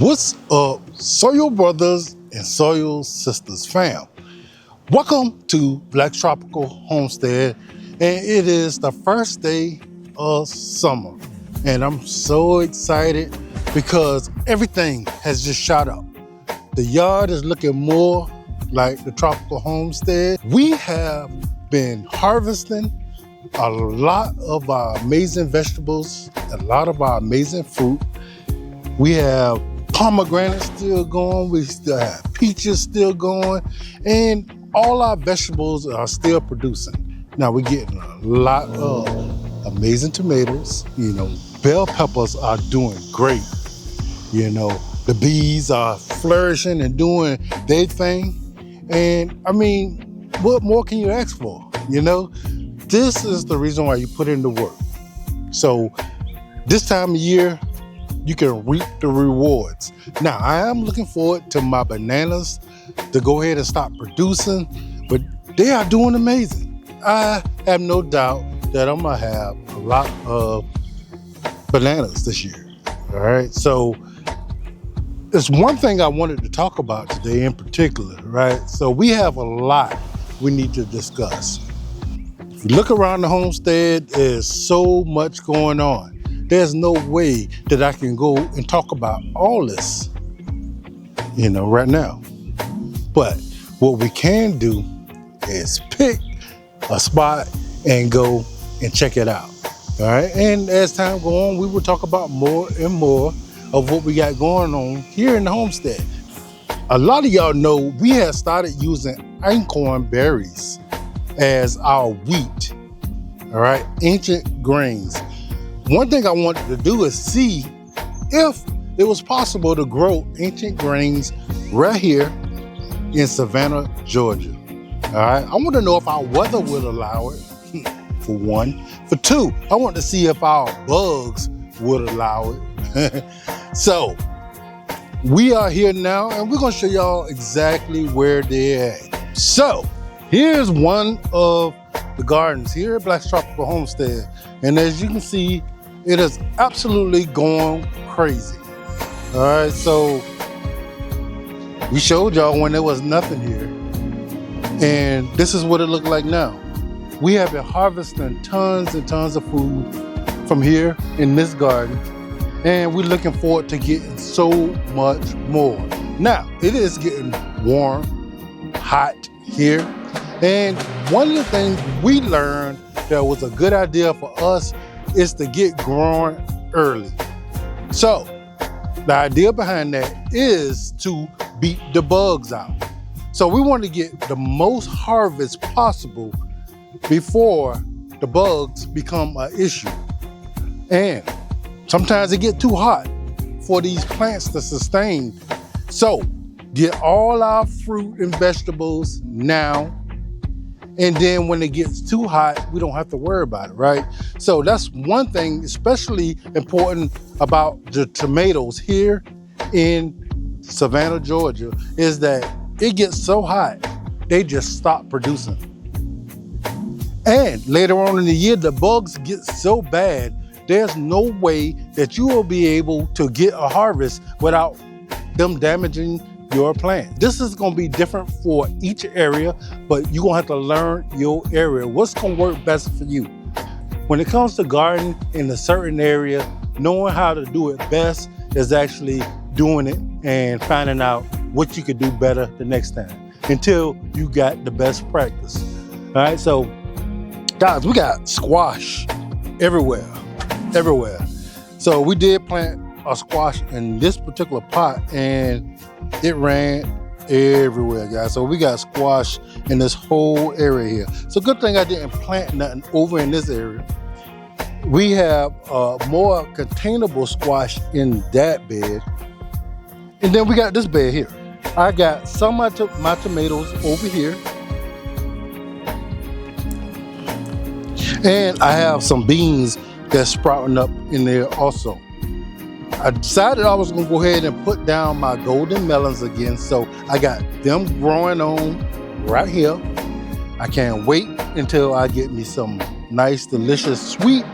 What's up, Soil Brothers and Soil Sisters fam? Welcome to Black Tropical Homestead, and it is the first day of summer. And I'm so excited because everything has just shot up. The yard is looking more like the Tropical Homestead. We have been harvesting a lot of our amazing vegetables, a lot of our amazing fruit. We have pomegranates still going, we still have peaches still going, and all our vegetables are still producing. Now we're getting a lot of amazing tomatoes. Bell peppers are doing great. The bees are flourishing and doing their thing. And I mean, what more can you ask for? This is the reason why you put in the work. So this time of year, you can reap the rewards. Now, I am looking forward to my bananas to go ahead and start producing, but they are doing amazing. I have no doubt that I'm gonna have a lot of bananas this year. All right, so there's one thing I wanted to talk about today in particular, right? So we have a lot we need to discuss. If you look around the homestead, there's so much going on. There's no way that I can go and talk about all this, right now. But what we can do is pick a spot and go and check it out. All right. And as time goes on, we will talk about more and more of what we got going on here in the homestead. A lot of y'all know we have started using einkorn berries as our wheat. All right. Ancient grains. One thing I wanted to do is see if it was possible to grow ancient grains right here in Savannah, Georgia. All right, I want to know if our weather would allow it, for one. For two, I want to see if our bugs would allow it. So we are here now, and we're going to show y'all exactly where they're at. So here's one of the gardens here at Black Tropical Homestead. And as you can see, it is absolutely going crazy. All right, so we showed y'all when there was nothing here. And this is what it looked like now. We have been harvesting tons and tons of food from here in this garden. And we're looking forward to getting so much more. Now, it is getting warm, hot here. And one of the things we learned that was a good idea for us is to get growing early. So the idea behind that is to beat the bugs out. So we want to get the most harvest possible before the bugs become an issue. And sometimes it gets too hot for these plants to sustain. So get all our fruit and vegetables now. And then when it gets too hot, we don't have to worry about it, right? So that's one thing especially important about the tomatoes here in Savannah, Georgia, is that it gets so hot, they just stop producing. And later on in the year, the bugs get so bad, there's no way that you will be able to get a harvest without them damaging your plant. This is going to be different for each area, but you're going to have to learn your area. What's going to work best for you? When it comes to gardening in a certain area, knowing how to do it best is actually doing it and finding out what you could do better the next time until you got the best practice. All right, so guys, we got squash everywhere. So we did plant a squash in this particular pot and it ran everywhere, guys. So we got squash in this whole area here. So good thing I didn't plant nothing over in this area. We have more containable squash in that bed. And then we got this bed here. I got some of my tomatoes over here. And I have some beans that's sprouting up in there also. I decided I was gonna go ahead and put down my golden melons again. So I got them growing on right here. I can't wait until I get me some nice, delicious, sweet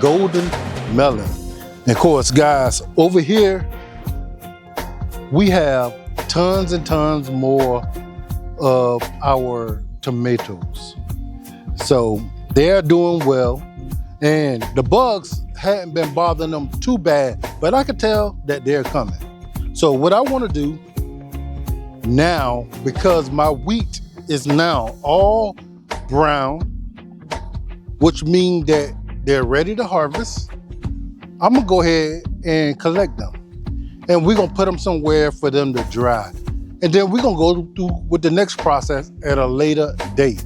golden melon. And of course, guys, over here, we have tons and tons more of our tomatoes. So they're doing well, and the bugs hadn't been bothering them too bad, but I could tell that they're coming. So what I want to do now, because my wheat is now all brown, which means that they're ready to harvest, I'm gonna go ahead and collect them. And we're gonna put them somewhere for them to dry. And then we're gonna go through with the next process at a later date.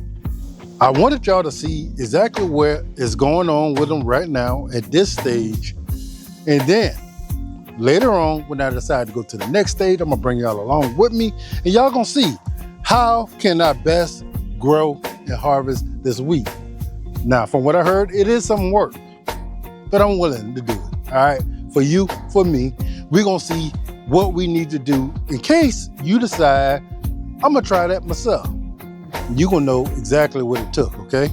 I wanted y'all to see exactly what is going on with them right now at this stage. And then later on, when I decide to go to the next stage, I'm gonna bring y'all along with me, and y'all gonna see how can I best grow and harvest this wheat. Now, from what I heard, it is some work, but I'm willing to do it, all right? For you, for me, we're gonna see what we need to do in case you decide, I'm gonna try that myself. You're gonna know exactly what it took, okay?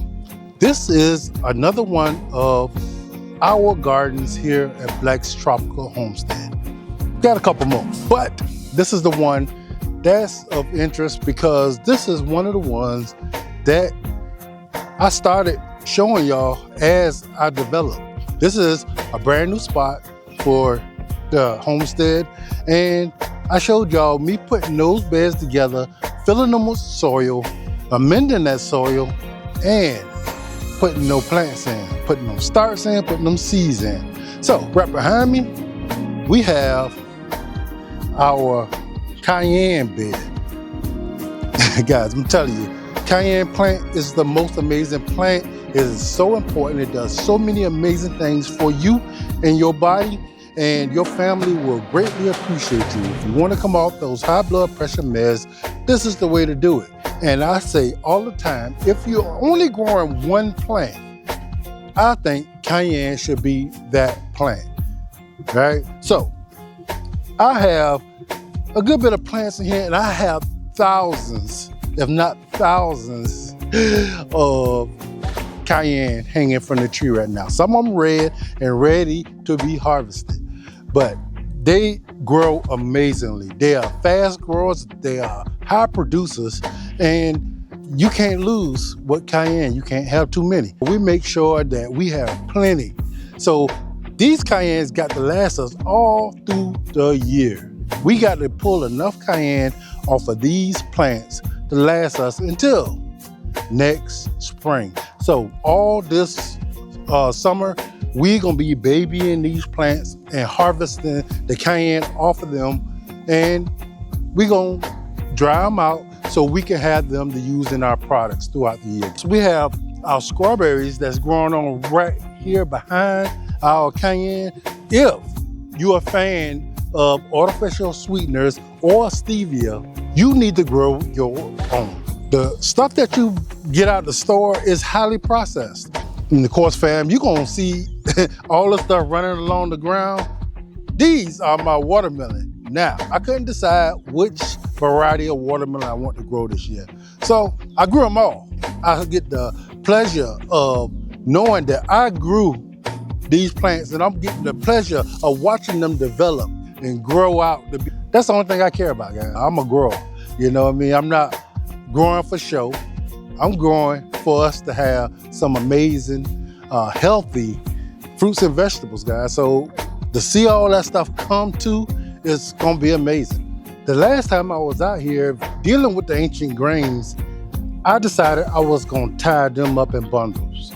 This is another one of our gardens here at Black's Tropical Homestead. Got a couple more, but this is the one that's of interest because this is one of the ones that I started showing y'all as I developed. This is a brand new spot for the homestead, and I showed y'all me putting those beds together, filling them with soil, amending that soil, and putting no plants in, putting them starts in, putting them seeds in. So right behind me, we have our cayenne bed. Guys, I'm telling you, cayenne plant is the most amazing plant. It is so important. It does so many amazing things for you and your body, and your family will greatly appreciate you. If you want to come off those high blood pressure meds, this is the way to do it. And I say all the time, if you're only growing one plant, I think cayenne should be that plant, right? So I have a good bit of plants in here, and I have thousands, if not thousands, of cayenne hanging from the tree right now. Some of them red and ready to be harvested, but they grow amazingly. They are fast growers, they are high producers, and you can't lose with cayenne. You can't have too many. We make sure that we have plenty. So these cayennes got to last us all through the year. We got to pull enough cayenne off of these plants to last us until next spring. So all this summer, we're gonna be babying these plants and harvesting the cayenne off of them, and we're gonna dry them out so we can have them to use in our products throughout the year. So we have our strawberries that's growing on right here behind our cayenne. If you're a fan of artificial sweeteners or stevia, you need to grow your own. The stuff that you get out the store is highly processed. And of course, fam, you're gonna see all the stuff running along the ground. These are my watermelon. Now, I couldn't decide which variety of watermelon I want to grow this year. So I grew them all. I get the pleasure of knowing that I grew these plants, and I'm getting the pleasure of watching them develop and grow out. That's the only thing I care about, guys. I'm a grower, you know what I mean? I'm not growing for show. I'm growing for us to have some amazing, healthy fruits and vegetables, guys. So to see all that stuff come to, it's gonna be amazing. The last time I was out here dealing with the ancient grains, I decided I was gonna tie them up in bundles.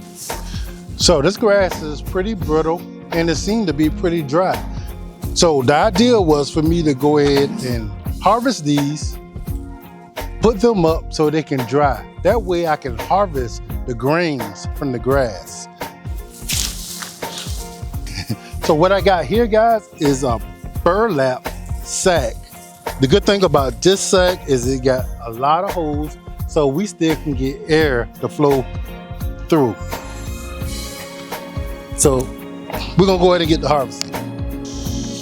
So this grass is pretty brittle and it seemed to be pretty dry. So the idea was for me to go ahead and harvest these, put them up so they can dry. That way I can harvest the grains from the grass. So what I got here, guys, is a burlap sack. The good thing about this sack is it got a lot of holes, so we still can get air to flow through. So we're gonna go ahead and get the harvesting.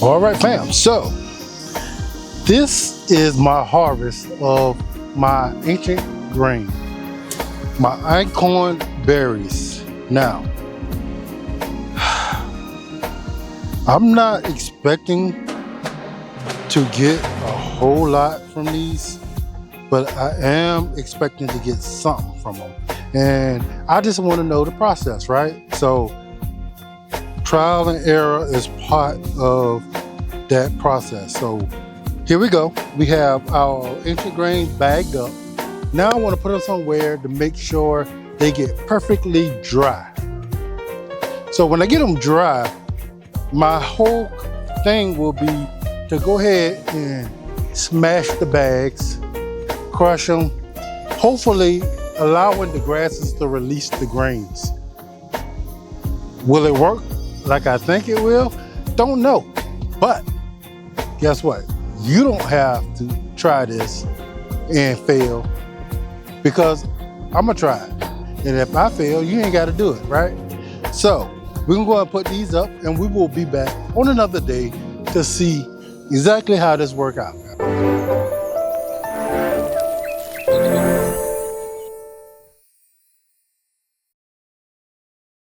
All right, fam, so this is my harvest of my ancient grain, my acorn berries. Now, I'm not expecting to get whole lot from these, but I am expecting to get something from them. And I just want to know the process, right? So trial and error is part of that process. So here we go. We have our entry grains bagged up. Now I want to put them somewhere to make sure they get perfectly dry. So when I get them dry, my whole thing will be to go ahead and smash the bags, crush them, hopefully allowing the grasses to release the grains. Will it work like I think it will? Don't know. But guess what? You don't have to try this and fail, because I'm gonna try it. And if I fail, you ain't gotta do it, right? So we're gonna go ahead and put these up, and we will be back on another day to see exactly how this works out.